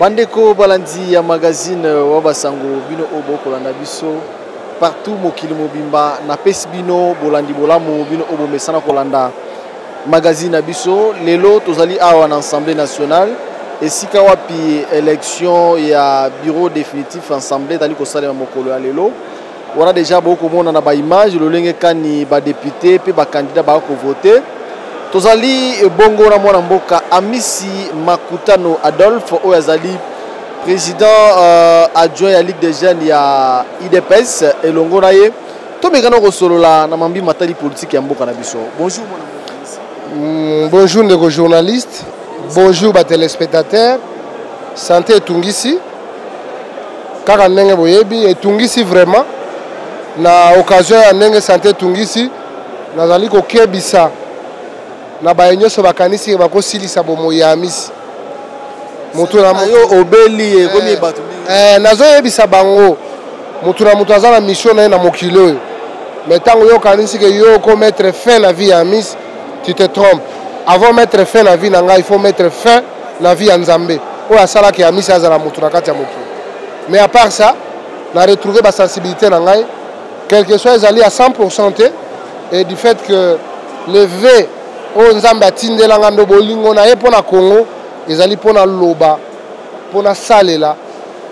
Bandeko balandi ya magazine Wabasango bino obo kolanda biso partout mokili mobimba na pesi bino bolandi bolamu bino obo mesana kolanda magazine biso lelo tozali awa na Assemblée nationale esika wapi élection ya bureau définitif Assemblée tali ko salema mokolo ya lelo wana déjà beaucoup mona na ba image lolenge kani ba député pe ba candidat ba ko voter tozali bongo na mwana mboka Amisi Makutano Adolphe Oyazali président adjoint à Ligue des jeunes ya IDPS elongo na ye to mekana ko solola na mambi matali politique ya mboka na biso. Bonjour mwana mboka. Bonjour les journalistes, bonjour les téléspectateurs. Santé Tungisi. Kaka ndenge boyebi etungisi vraiment na occasion ya ndenge santé Tungisi nazali ko kebisa na bayenyoso bakanisi bakosilisa bomo ya Amisi mutu na yo obeli komi batu nazo yebisa bango mutu na mutu azala mission na mokilo mais tango yo kanisi que yo ko mettre fin la vie à Amisi tu te trompes. Avant mettre fin la vie nanga il faut mettre fin la vie à Nzambe o asala ke Amisi azala mutu na kati ya mokilo. Mais à part ça na retrouver ba sensibilité nanga quelque chose ali à 100% et du fait que le V o Nzambe atindelanga ndo bolingo na ye pona Congo ezali pona loba pona salela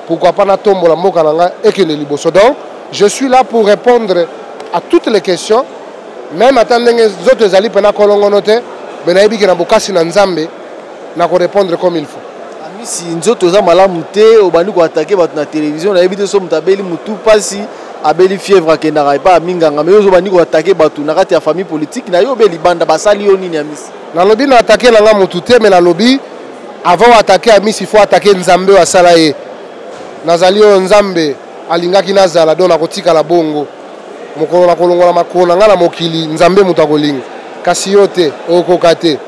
pourquoi pas na tombola mboka nanga ekende liboso. Donc je suis là pour répondre à toutes les questions même attendenge zoto ezali pena kolongo note mais nayebi ke na bokasi na Nzambe na ko répondre comme il faut. Amisi nzoto za malamu te obandi ko attaquer batu na télévision nayebi te so mutabeli mutu pasi abeli fièvre kendaka pa minganga mais ozo bandi ko attaquer batu na kati ya famille politique na yo beli banda basali yo nini Amisi na lobi na attaquer langa mutu te mais na lobi avant attaquer Amisi il faut attaquer Nzambe wa sala ye nazali yo Nzambe alingaki nazala dona kotika la bongo mokolo na kolongola makolo ngala mokili Nzambe mutakolinga kasi yote okokate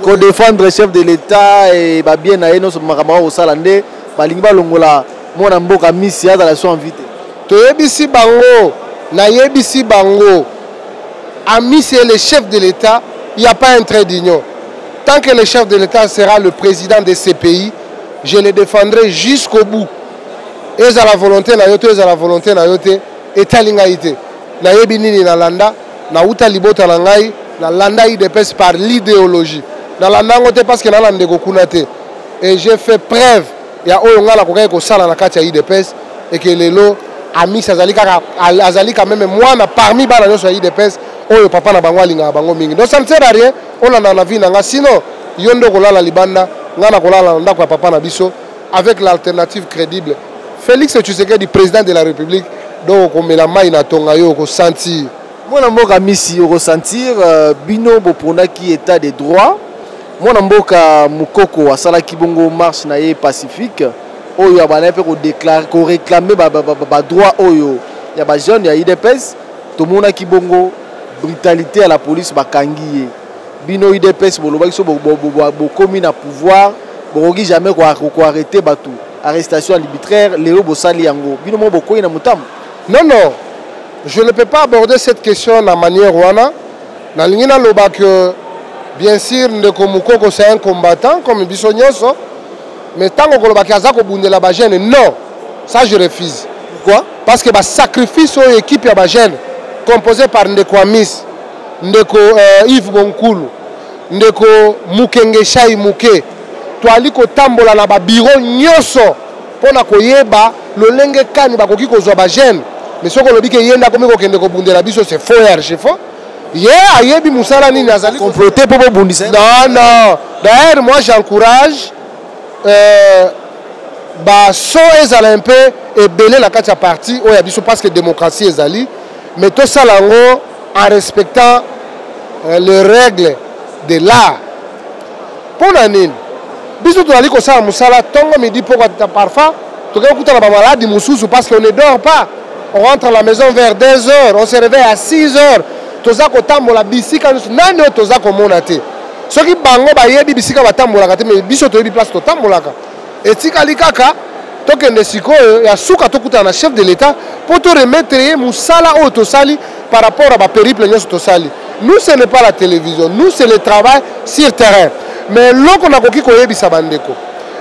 ko défendre chef de l'état et ba bien na eno so makama o sala nde balingi balongola mona mboka Amisi azala so invité toyebisi bango na yebisi bango Amisi est le chef de l'état, il n'y a pas un trait d'union. Tant que le chef de l'état sera le président de ces pays, je le défendrai jusqu'au bout. Et à la volonté na yote, et à la volonté na yote, et talingaïté. Na yebinini na landa, na uta libota na ngai, na landa IDPS par l'idéologie. Na landa ngote parce que na lande gokunate. Et j'ai fait preuve, il y a oyonga la kokaye ko sala na kati ya IDPS et que lelo Amisi azali quand même moi parmi bana nyoso ya IDPS oyo papa na bango alinga bango mingi. Donc ça ne sert à rien, on a la vie nanga sinon yondo kolala libanda ngana kolala ndako ya papa na biso avec l'alternative crédible. Félix Tshisekedi président de la République donc komela mai na tonga yo ko sentir. Mwana mboka Amisi ko sentir bino bopona ki état de droit. Mwana mboka Mukoko asala ki bongo marche na ye pacifique. Oyo abana pe ko déclarer ko réclamer ba droit oyo ya ba jeune ya IDPS to mona ki bongo brutalité à la police bakangi bino IDPS boloba so bo komi na pouvoir bokoki jamais ko arrêter batu arrestation arbitraire leo bosali yango bino mo bokoyi na mutam. Non, je ne peux pas aborder cette question de la manière wana na lingina loba que bien sûr ndeko Mukoko c'est un combattant comme biso nyonso. Mais tant qu'on a ko bundela ba jeune non, ça je refuse. Pourquoi? Parce que ba sacrifice aux équipe ya ba jeune composé par Ndeko Amisi, Ndeko Yves Bonkulu, Ndeko Mukenge Shai Muke. To ali ko tambola na ba bureau nyonso pona ko yeba lolenge kani ba koki ko zo ba jeune. Mais soko lobi ke yenda komi ko kende ko bundela biso c'est faux et archi faux. Yeah, ayebi musala nini azali comploter pour bundisa. Non. D'ailleurs moi j'encourage so ezala un peu ebele la kati ya parti oya biso parce que démocratie ezali mais tout ça lango en respectant les règles de l'art pona nini biso tozali kosala musala tongo midi poko parfois tokoki kutana ba maladi mususu parce qu'on ne dort pas, on rentre à la maison vers 2 heures, on se réveille à 6 heures toza kotambola bisika nani oyo toza komona te soki bango bayebi bisika batambolaka te mais biso toyebi place totambolaka etikali kaka tokende sikoyo ya suka tokutana na chef de l'état pour te remettre ye musala oyo tosali par rapport à ba périple nyonso tosali. Nous ce n'est pas la télévision, nous c'est le travail sur terrain. Mais loko nakoki koyebisa bandeko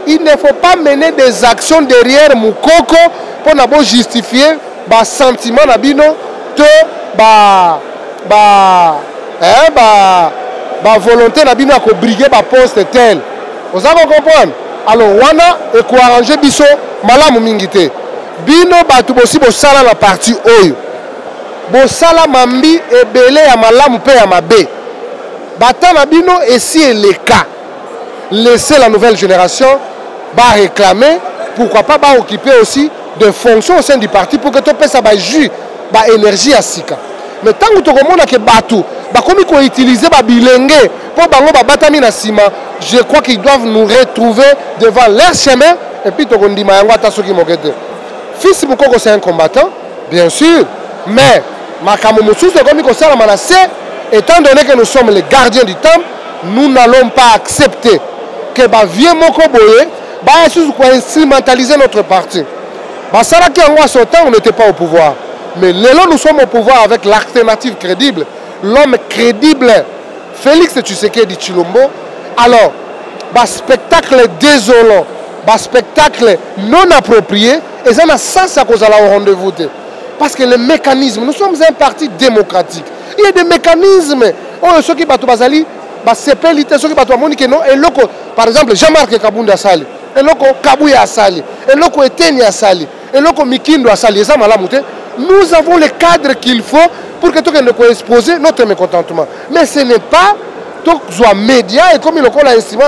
il ne faut pas mener des actions derrière Moukoko pour justifier le sentiment nabino de volonté nabino à briguer le poste tel. Vous avez compris? Alors, wana et quoi arranger biso malamu mingite. Bino batu bosi bo sala la partie oyo. Bo sala mambi et belé à malamu pe à mabe. Batana bino et si le cas. Laissez la nouvelle génération réclamer, pourquoi pas occuper aussi de fonctions au sein du parti pour que tu puisses avoir jus, énergie à Sika. Mais tant que tu remontes que Batou, comme ils utiliser bilingue pour batami na sima, je crois qu'ils doivent nous retrouver devant leur chemin et puis tu dis fils Moukoko c'est un combattant, bien sûr, mais Makamoumoussou c'est comme ça la menacé, étant donné que nous sommes les gardiens du temple, nous n'allons pas accepter que vieux Moko Boye instrumentaliser notre parti. Saraki en ce temps, on n'était pas au pouvoir. Mais là, nous sommes au pouvoir avec l'alternative crédible. L'homme crédible, Félix Tshisekedi Tshilombo. Alors, spectacle désolant, spectacle non approprié, et ça n'a sens à cause de la rendez-vous. Parce que le mécanisme, nous sommes un parti démocratique. Il y a des mécanismes. Ceux qui battent Bazali, ceux qui battent Monique, non, et loko, par exemple, Jean-Marc Kabounda Sali. Eloko Kabouya Asali, Eloko Eteni Asali, Eloko Mikindo Asali, nous avons le cadre qu'il faut pour que tout le monde puisse exposer notre mécontentement. Mais ce n'est pas tout soit média et comme il l'a estimé,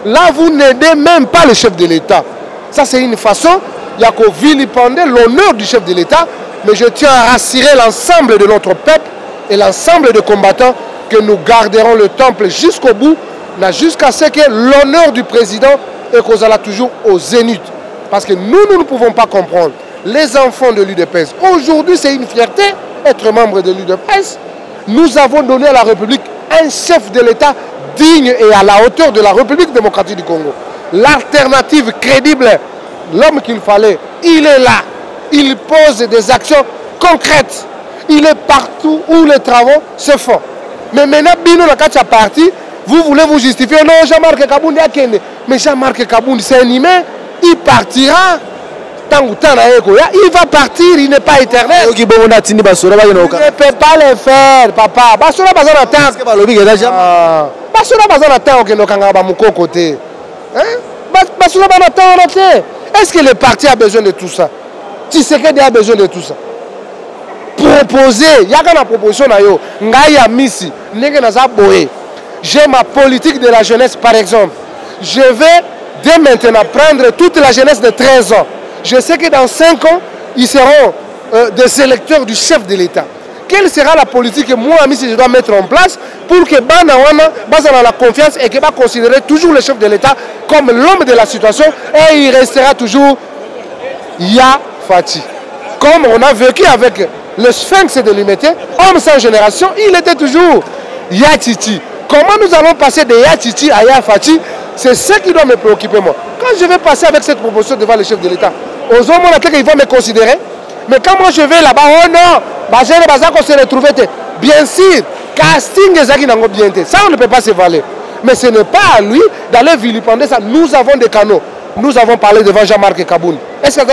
là vous n'aidez même pas le chef de l'État. Ça c'est une façon, il y a qu'au vilipender l'honneur du chef de l'État, mais je tiens à rassurer l'ensemble de notre peuple et l'ensemble des combattants que nous garderons le temple jusqu'au bout, jusqu'à ce que l'honneur du président et qu'on soit toujours au zénith. Parce que nous ne pouvons pas comprendre. Les enfants de l'UDPS, aujourd'hui c'est une fierté être membre de l'UDPS. Nous avons donné à la République un chef de l'État digne et à la hauteur de la République démocratique du Congo. L'alternative crédible, l'homme qu'il fallait, il est là. Il pose des actions concrètes. Il est partout où les travaux se font. Mais maintenant, Bino Nakacha parti, vous voulez vous justifier, non, Jean-Marc Kaboundi a kende. Mais Jean-Marc Kaboundi, c'est un humain, il partira. Il va partir, il n'est pas éternel. Il ne peut pas le faire, papa. Basura bazana attend. Basura bazana attend que nous kangaba côté. Basura bazana attend. Est-ce que le parti a besoin de tout ça? Tshisekedi a besoin de tout ça. Proposer, il y a une proposition na yo. Ngaya misi, nenge naza boé. J'ai ma politique de la jeunesse par exemple. Je vais dès maintenant prendre toute la jeunesse de 13 ans. Je sais que dans 5 ans, ils seront des électeurs du chef de l'État. Quelle sera la politique que moi, si je dois mettre en place pour que Banawana ait la confiance et qu'il va considérer toujours le chef de l'État comme l'homme de la situation et il restera toujours Ya Fati. Comme on a vécu avec le sphinx de l'Humité, homme sans génération, il était toujours Ya Titi. Comment nous allons passer de Ya Titi à Ya Fati? C'est ce qui doit me préoccuper moi. Quand je vais passer avec cette proposition devant le chef de l'État, aux hommes ils vont me considérer. Mais quand moi je vais là-bas, oh non, je vais se retrouver. Bien sûr, casting est bien. Ça on ne peut pas se valer. Mais ce n'est pas à lui d'aller vilipender ça. Nous avons des canaux. Nous avons parlé devant Jean-Marc Kaboun. Est-ce que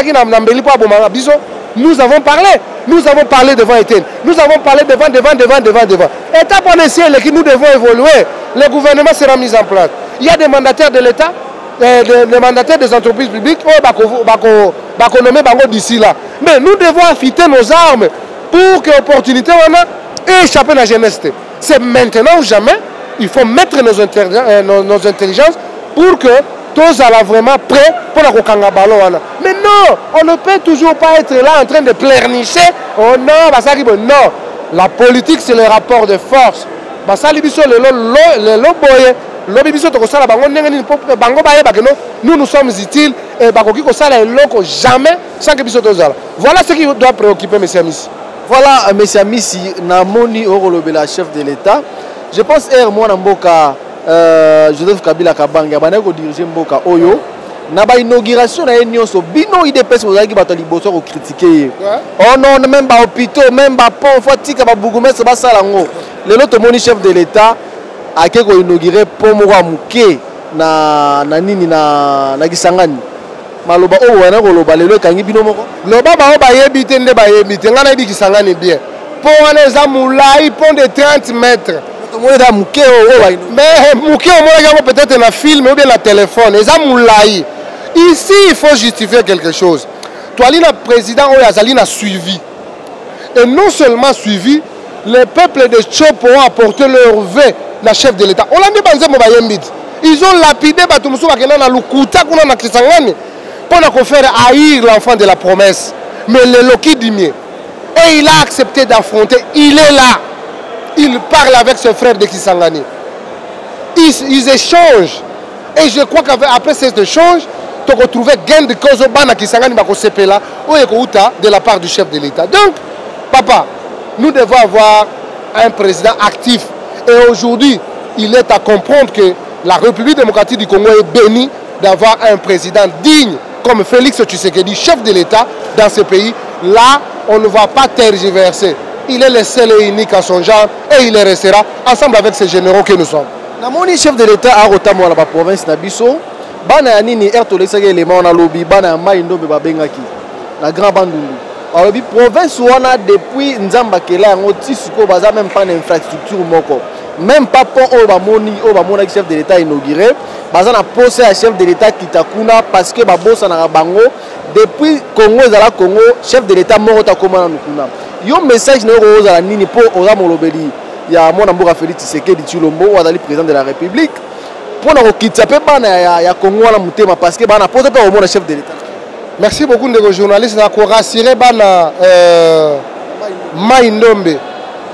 nous avons parlé. Nous avons parlé devant Etienne. Nous avons parlé devant. Étape en essai, que nous devons évoluer. Le gouvernement sera mis en place. Il y a des mandataires de l'État, des mandataires des entreprises publiques, d'ici là. Mais nous devons affûter nos armes pour que l'opportunité échappe à la jeunesse. C'est maintenant ou jamais. Il faut mettre nos intelligences pour que tous soient vraiment prêts pour la Kokanga Ballon. Mais non, on ne peut toujours pas être là en train de pleurnicher. Oh non, non. La politique, c'est le rapport de force. Nous sommes utiles et jamais sans que voilà ce qui doit préoccuper M. Amissi. Voilà M. Amissi, Namoni Orolobela, chef de l'État. Je pense que moi Mboka Joseph Kabila Kabanga banako diriger Mboka Oyo na ba inauguration na nyonso bino IDPS ozaki bato liboso ko critiquer. Oh non, même ba hôpitaux, même ba pont fatika ba bougumestre ba salango. Le lot moni chef de l'État a ko inaugurer pont moko muke na nini na Kisangani maloba o wana ko loba lelo kangi bino moko loba ba ba yebite nde ba yebite ngana di Kisangani bien pour wana za mulai pont de 30 mètres mais muke o mo peut-être na film ou bien la téléphone eza mulai ici il faut justifier quelque chose toi ali na président o yazali na suivi et non seulement suivi les peuples de Tchop ont apporté leur vœu na chef de l'État olandi banze mo ba yembite ils ont lapidé bato musu bakena na lukuta kuna na Kisangani pour faire haïr l'enfant de la promesse. Mais le Loki dit mieux. Et il a accepté d'affronter. Il est là. Il parle avec ses frères de Kisangani. Ils échangent. Et je crois qu'après cet échange, tu vas retrouver gain de cause au Kisangani de la part du chef de l'État. Donc, papa, nous devons avoir un président actif. Et aujourd'hui, il est à comprendre que la République démocratique du Congo est bénie d'avoir un président digne comme Félix Tshisekedi, chef de l'État dans ce pays. Là, on ne va pas tergiverser. Il est le seul et unique à son genre et il restera ensemble avec ces généraux que nous sommes. Namoni chef de l'État a rotamwa la province Nabiso. Bana nini ertolesaki élément na lobby bana mai ndombe babengaki la grand bandundu. Alors bi province wana depuis Nzamba kela yango tisuko baza même pas d'infrastructure moko. Même pas pont au bamoni chef de l'État inauguré. Baza na posé à chef de l'État kitakuna parce que babosa na bango depuis Congo ezala Congo chef de l'État moko ta komana nukuna. Yo message na yo za nini po oza molobeli ya mona mboka Félix Tshisekedi Tshilombo wazali président de la République pour na kokitsa pe bana ya Congo wana mutema parce que bana posé pas au mona chef de l'État. Merci beaucoup de journalistes na ko rassurer bana Maindombe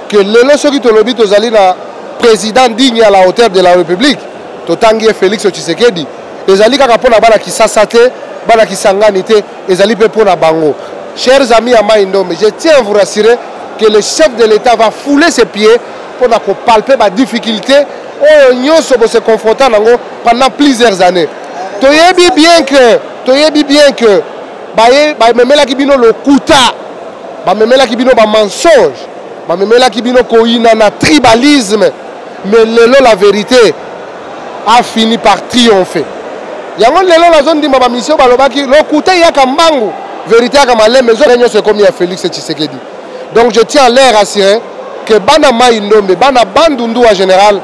que lelo soki to lobi to zali na président digne à la hauteur de la République. Totangi Félix Tshisekedi. Ezali kaka pona bana Kisasa te, bana Kisangani te, ezali pe pona bango. Chers amis à Maindombe, je tiens à vous rassurer que le chef de l'État va fouler ses pieds pour palper ma difficulté on se confrontant pendant plusieurs années. Toyebi bien que ba memela kibino le kuta, ba memela kibino ba mensonge, ba memela kibino koina na tribalisme, mais la vérité a fini par triompher. Yango lelo la zone di ba mission balobaki le kuta ya kambangu, vérité ya malé mais réunion c'est comme il y a Félix Tshisekedi. Donc je tiens à les rassurer que bana Maindombe, bana bandundu en général,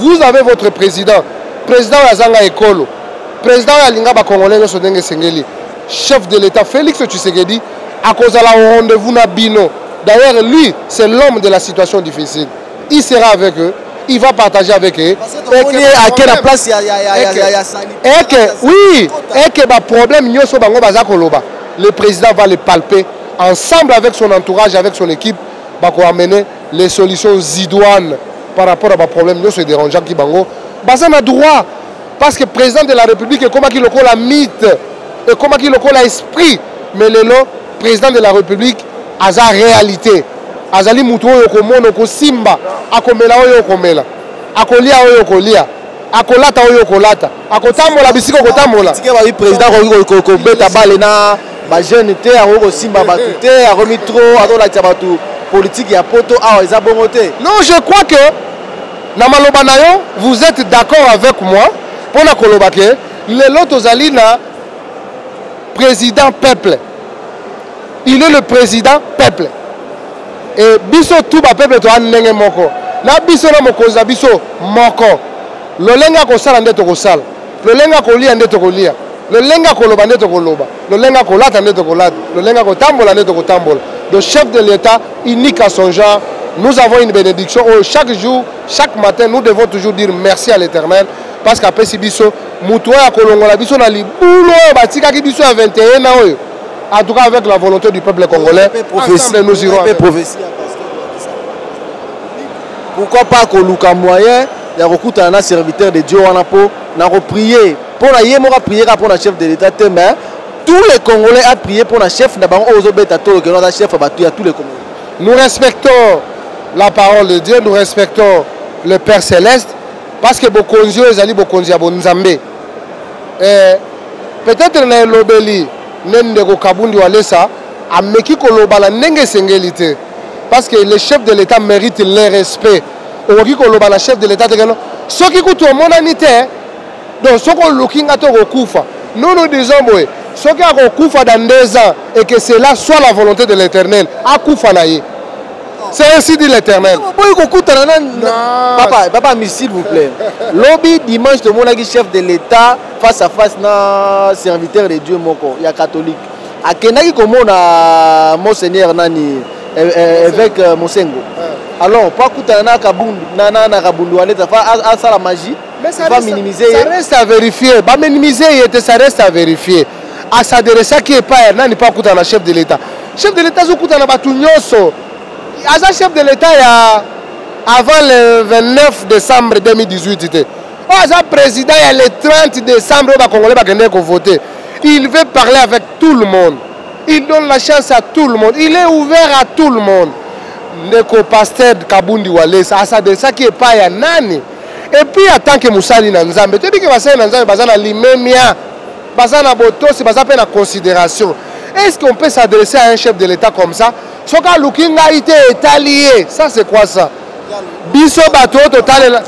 vous avez votre président Yazanga Ekolo, président Yalinga ba Congolais Sodenge Sengeli, chef de l'État Félix Tshisekedi, à cause de la rendez-vous na bino. D'ailleurs, lui, c'est l'homme de la situation difficile. Il sera avec eux, il va partager avec eux. Et à quelle place il y a et que le problème, le président va le palper ensemble avec son entourage, avec son équipe, pour amener les solutions idoines par rapport à un problème dérangeant qui bango. Ça a droit parce que le président de la République est comme qui le la mythe et comme qui le l'esprit, mais le président de la République a sa réalité. Azali mutu oyo komono ko simba akomela oyo komela akolia oyo kolia akolata oyo kolata akotambola bisiko kotambola tike ba président ko beta bale na ba jeune te ko simba batute a remis trop adola tya batu politique ya poto a eza bongo te. Non, je crois que na maloba na yo vous êtes d'accord avec moi pour na koloba ke le loto zali na président peuple. Il est le président peuple. Et biso tout ba peuple to anenge moko na biso na mokonza biso moko lo lenga ko sala ndeto ko sala lo lenga ko lia ndeto ko lia lo lenga ko loba ndeto ko loba lo lenga ko lata ndeto ko lata lo lenga ko tambola ndeto ko tambola. Le chef de l'État unique à son genre, nous avons une bénédiction chaque jour, chaque matin nous devons toujours dire merci à l'Éternel parce qu'après si biso mutoya ya kolongola biso na libulo batika ki biso à 21 ans. En tout cas, avec la volonté du peuple congolais, ensemble, nous irons avec. Pourquoi pas que Luka moyen, il y a beaucoup de serviteurs de Dieu, on a prié. Pour la yémora prier pour le chef de l'État, mais tous les Congolais ont prié pour le chef d'abord aux obétateurs, que notre chef a battu à tous les Congolais. Nous respectons la parole de Dieu, nous respectons le Père Céleste, parce que Bokonzio est allé Bokonzia Bonzambe. Peut-être que l'obéli. Nendego Kabundi Walesa a meki kolobala nenge sengelité parce que le chef de l'État mérite le respect. Oki kolobala chef de l'État tegano soki kutu monanité Donc, ce qu'on looking à Kufa, nous disons, ce qui a Kufa dans 2 ans et que cela soit la volonté de l'Éternel, à Kufa naïe. C'est ainsi dit l'Éternel. Papa, s'il vous plaît. Lobby dimanche, tout le monde chef de l'État face à face na serviteur de Dieu moko, il y a catholique. A Kenaki comme on a Monseigneur Nani évêque Mosengo. Alors, pas Koutana Kabundu, Nana Kabundu, à ça la magie. Mais ça reste à vérifier. Pas minimiser, ça reste à vérifier. À s'adresser à qui est pas Nani pas Koutana chef de l'État. Chef de l'État, c'est Koutana Batunyoso. À chef de l'État, il y a avant le 29 décembre 2018. À président, il y a le 30 décembre, les Congolais vont voter. Il veut parler avec tout le monde. Il donne la chance à tout le monde. Il est ouvert à tout le monde. Le pasteur Kabundi Walesa, c'est ça qui est pas ya nani. Et puis en tant que Moussali Nanzambe, tu dis que Basana Nanzambe, Basana Limemia, Basana Boto, c'est Basana la considération. Est-ce qu'on peut s'adresser à un chef de l'État comme ça? Ce qu'a Lukinga été étalé, ça c'est quoi ça? Biso Bato total.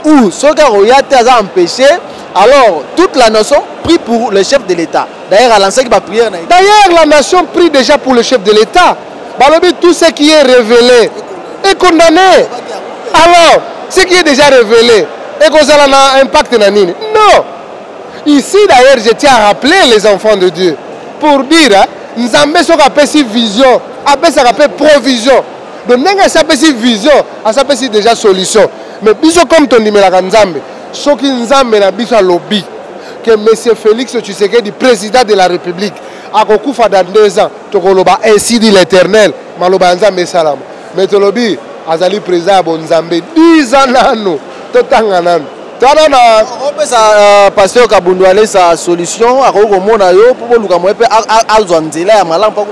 Ou ce qu'a Royate a empêché, alors toute la nation prie pour le chef de l'État. D'ailleurs, à l'ancien qui va prier. D'ailleurs, la nation prie déjà pour le chef de l'État. Balobi, tout ce qui est révélé est condamné. Alors, ce qui est déjà révélé, est que ça a un impact na nini? Non. Ici, d'ailleurs, je tiens à rappeler les enfants de Dieu pour dire, nous avons une vision, une provision. Donc, nous avons une vision, nous avons déjà solution. Mais biso comme ton numéro Nzambe, ce qui Nzambe na biso lobby que M. Félix Tshisekedi, président de la République, a Kokufa dans 2 ans, Tokoloba ainsi dit l'Éternel, Maloba Nzambe salam. Mais te lobby, Azali président de Nzambe 10 ans nano, totanga nano. On peut ça passer au Kabundu aller sa solution à Rokomona yo pour le Kamoepe Alzwanzela ya malam pas.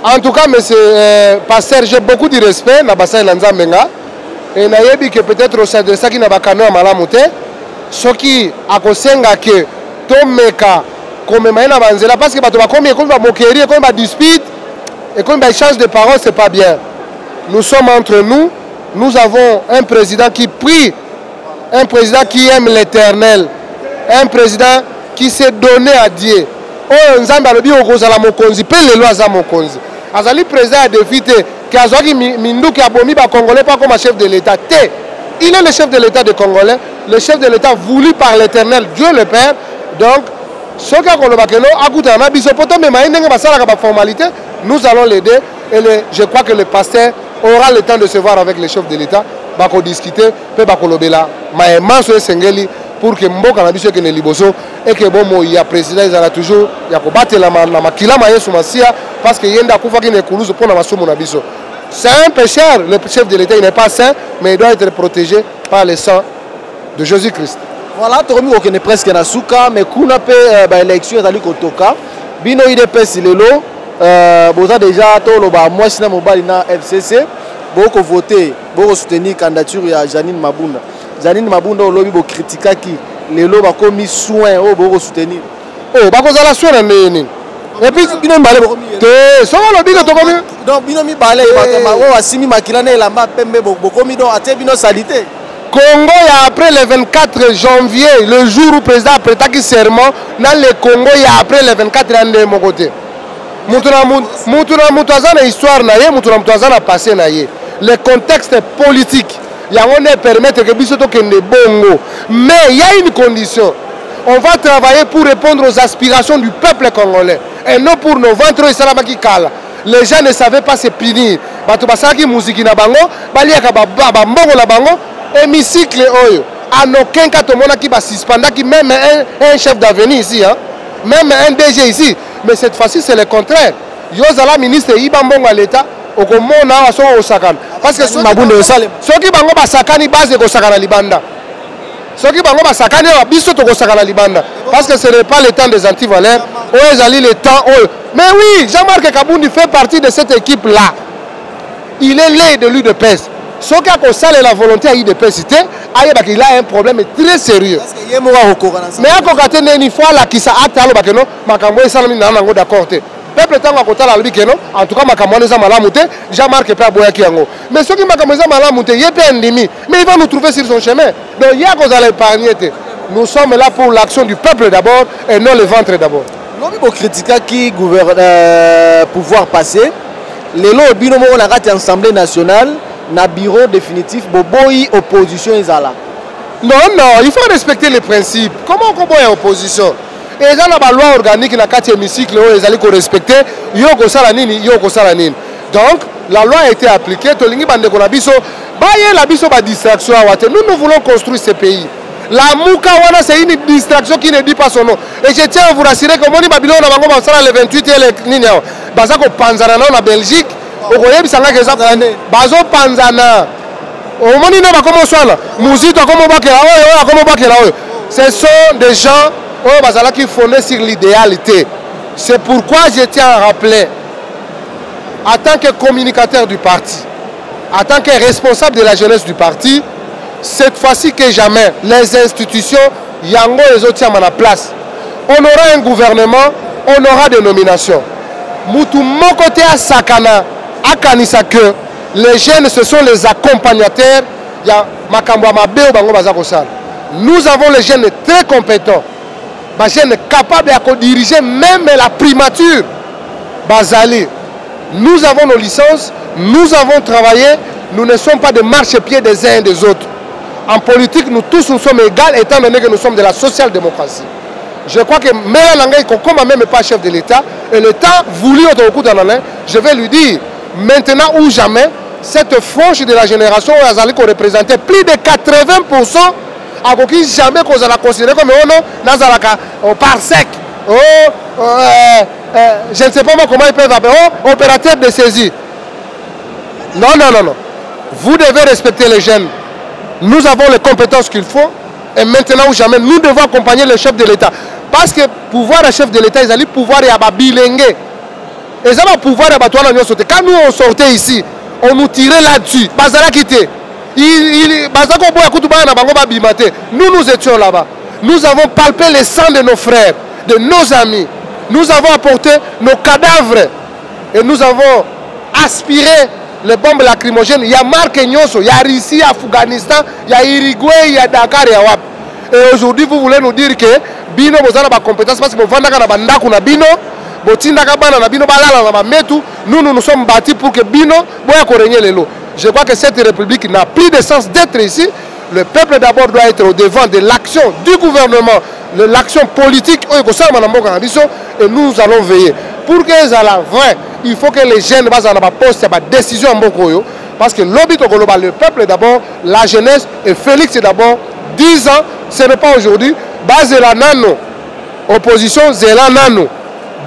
En tout cas, monsieur pasteur, j'ai beaucoup de respect na bassin Nzambenga. Et nayebi que peut-être au sein de ça qui n'a pas canoë à Malamoute, ce qui a kosenga que Tomeka comme maïna banzela parce que bato comme il va moquerie, comme il va dispute et comme il échange de paroles, c'est pas bien. Nous sommes entre nous, nous avons un président qui prie, un président qui aime l'Éternel, un président qui s'est donné à Dieu. Oh Nzambe alobi okozala mokonzi pe lelo aza mokonzi. Azali président a défité que Azwaki Minduki abomi ba Congolais pas comme chef de l'État. Il est le chef de l'État des Congolais, le chef de l'État voulu par l'Éternel, Dieu le Père. Donc, ce qu'a formalité, nous allons l'aider et je crois que le pasteur aura le temps de se voir avec le chef de l'État, pour discuter, pour que Mboka na biso ke ne liboso et que bon il y a président il a toujours il y a combattre la makila mayesu masia parce que yenda kufa ki ne kuluzo pour na masomo na biso. C'est un pécheur, le chef de l'État il n'est pas saint mais il doit être protégé par le sang de Jésus-Christ. Voilà, tu as dit presque na suka mais kuna pe élection ezali kotoka bino IDPS lelo boza déjà to loba mwasi na mobali na FCC boko voter boko soutenir candidature ya Janine Mabunda. Janine Mabunda olobi bo critica ki lelo ba komi soin o bo soutenir. Oh ba ko zala soin na nini. Et puis bino mbale bo komi. Te so lobi ko to komi. Donc bino mi balé ba o asimi makila na elamba pembe bo komi donc ate bino salité. Congo ya après le 24 janvier, le jour où le président a prêté serment, dans le Congo ya après le 24 ans de mon côté. Moutouazana histoire na ye, Moutouazana passé na ye. Le contexte politique. On ne permettre que Bissoto kende bongo. Mais il y a une condition. On va travailler pour répondre aux aspirations du peuple congolais. Et non pour nos ventres et salabaki kala. Les gens ne savaient pas se punir. Bato basaki musiki na bango, baliaka baba mbongo na bango, hémicycle oyo. En aucun cas tout le monde qui va suspendre qui même un chef d'avenir ici hein. Même un DG ici. Mais cette fois-ci c'est le contraire. Yozala ministre Ibambongo à l'État. Parce que ceux qui bango basakani base ko sakana libanda. Ceux qui bango basakani biso to ko sakana libanda. Parce que ce n'est pas le temps des antivaleurs, le temps. Mais oui, Jean-Marc Kabundi fait partie de cette équipe là. Il est l'aide de l'UDPS. Ceux qui ont salé la volonté à l'UDPS, il a un problème très sérieux. Mais à côté une fois là qui s'est acté alors que non, makambo salami na nango d'accord. peuple tant à côté la lobi que non en tout cas makamone za malamu te Jean-Marc pe aboya ki yango mais ceux qui makamone za malamu te yé pe endimi mais il va nous trouver sur son chemin donc il y a cause à l'épargner. Nous sommes là pour l'action du peuple d'abord et non le ventre d'abord. Lobi bo critique qui gouverne pouvoir passer les lots bino mo na kati assemblée nationale na bureau définitif boboyi opposition ezala. Non, il faut respecter les principes. Comment on peut y opposition? Et dans la loi organique, la 4e hémicycle, ils allaient respecter. Donc, la loi a été appliquée. Nous voulons construire ce pays. La Moukawana, c'est une distraction qui ne dit pas son nom. Et je tiens à vous rassurer que le 28 et le Niniao. Bazako Panzana en Belgique. Bazo Panzana. Ce sont des gens qui fondent sur l'idéalité. C'est pourquoi je tiens à rappeler, en tant que communicateur du parti, en tant que responsable de la jeunesse du parti, cette fois-ci que jamais, les institutions, Yango et Zotiam à la place. On aura un gouvernement, on aura des nominations. Moutou, mon côté à Sakana, à Kanisake, les jeunes, ce sont les accompagnateurs. Nous avons les jeunes très compétents. Les jeunes capables de diriger même la primature. Bazali. Nous avons nos licences, nous avons travaillé, nous ne sommes pas de marchepieds des uns et des autres. En politique, nous tous nous sommes égaux étant donné que nous sommes de la social-démocratie. Je crois que Mela Langay, comme même pas chef de l'État, et l'État voulu au coup d'un je vais lui dire, maintenant ou jamais, cette frange de la génération qui représentait plus de 80%, à qui jamais qu'on a considéré comme on par sec. Je ne sais pas comment ils peuvent appeler. Opérateur de saisie. Non. Vous devez respecter les jeunes. Nous avons les compétences qu'il faut. Et maintenant ou jamais, nous devons accompagner le chef de l'État. Parce que pouvoir le chef de l'État, ils allaient pouvoir y avoir bilingue. Ils allaient pouvoir y avoir. Quand nous on sortait ici, on nous tirait là-dessus. Nous étions là-bas. Nous avons palpé le sang de nos frères, de nos amis. Nous avons apporté nos cadavres. Et nous avons aspiré les bombes lacrymogènes. Il y a Marc Nyoso, il y a Russie, il y a Afghanistan, il y a Uruguay, il y a Dakar, il y a Wap. Et aujourd'hui, vous voulez nous dire que Bino, vous avez des compétences parce que vous avez des Bino. Nous nous sommes battus pour que Bino régner les lots. Je crois que cette république n'a plus de sens d'être ici. Le peuple d'abord doit être au devant de l'action du gouvernement, de l'action politique. Et nous allons veiller. Pour que ça la vrai, il faut que les jeunes posent des décisions en parce que le peuple d'abord, la jeunesse et Félix d'abord, 10 ans, ce n'est pas aujourd'hui. Base la nano, opposition, c'est la nano.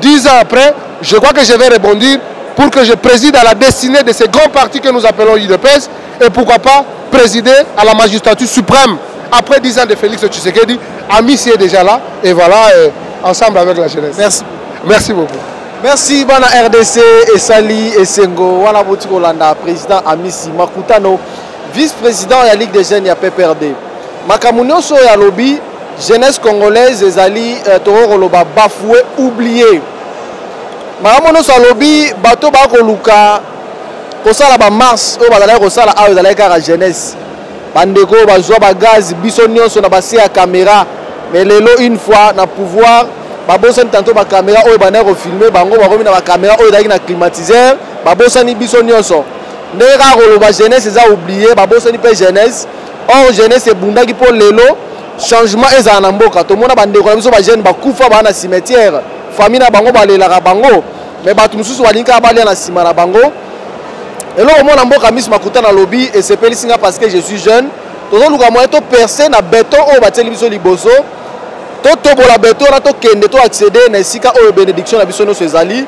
10 ans après, je crois que je vais rebondir pour que je préside à la destinée de ces grands partis que nous appelons l'UDPS et pourquoi pas présider à la magistrature suprême. Après 10 ans de Félix Tshisekedi, Amici est déjà là et voilà, ensemble avec la jeunesse. Merci beaucoup. Merci bana RDC et Sali et Sengo, wana botiko landa président Amici Makutano, vice-président de la Ligue des jeunes ya PPRD. Makamunyoso ya lobby jeunesse congolaise ezali toro loba bafoué oublié. Makamunyoso ya lobby bato ba ko luka ko sala ba mars o bazala ko sala a ezala ka jeunesse. Bandeko bazwa ba gaz biso nyonso na basi ya caméra mais lelo une fois na pouvoir babosani tantôt ba caméra oyo bana ko filmer bango ba komi na ba caméra oyo daki na climatiseur babosani biso nyonso ndeka ko loba jeunesse eza oublié babosani pe jeunesse or jeunesse ebundaki po lelo changement ezala na mboka to mona bandeko na biso ba jeune bakufa ba na cimetière famille na bango balelaka bango mais bato mususu balinka balia na sima na bango eloko mona mboka Miss Makutano lobby et c'est pelisinga parce que je suis jeune tozo luka moyen to percer na béton oyo bateli biso liboso to bola béton na to kende to accéder na esika oyo bénédiction na biso nyonso ezali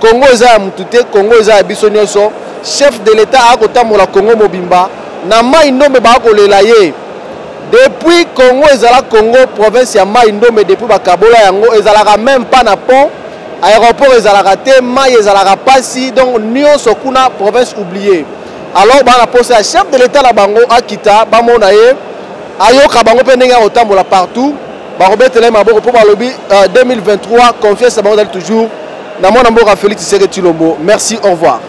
Congo eza ya mutu te Congo eza ya biso nyonso chef de l'état akotambola Congo mobimba na mai ndombe bakolela ye depuis Congo ezala Congo province ya mai ndombe depuis bakabola yango ezalaka même pas na pont aéroport ezalaka te mai ezalaka pasi donc nyonso kuna province oubliée alors bana poste ya chef de l'état la bango akita bamona ye ayoka bango pe ndenge akotambola partout barobetela maboko po balobi 2023 confiance bango dali toujours na mwana mboka Félix Tshisekedi Tshilombo. Merci, au revoir.